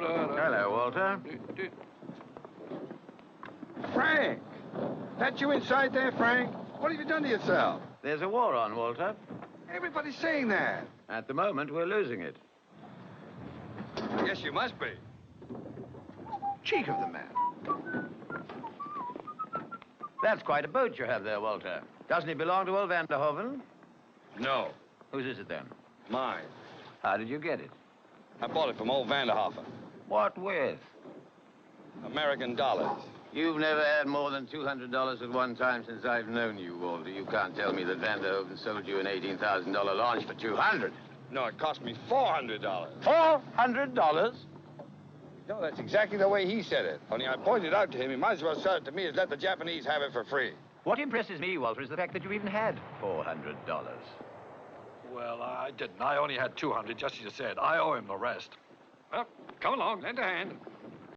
Hello, Walter. Frank! That you inside there, Frank? What have you done to yourself? There's a war on, Walter. Everybody's saying that. At the moment, we're losing it. I guess you must be. Cheek of the man. That's quite a boat you have there, Walter. Doesn't it belong to old Vanderhoven? No. Whose is it then? Mine. How did you get it? I bought it from old Vanderhoffen. What with? American dollars. You've never had more than $200 at one time since I've known you, Walter. You can't tell me that Vanderhoven sold you an $18,000 launch for $200. No, it cost me $400. $400? No, that's exactly the way he said it. Only I pointed out to him, he might as well sell it to me as let the Japanese have it for free. What impresses me, Walter, is the fact that you even had $400. Well, I didn't. I only had 200, just as you said. I owe him the rest. Well, come along, lend a hand.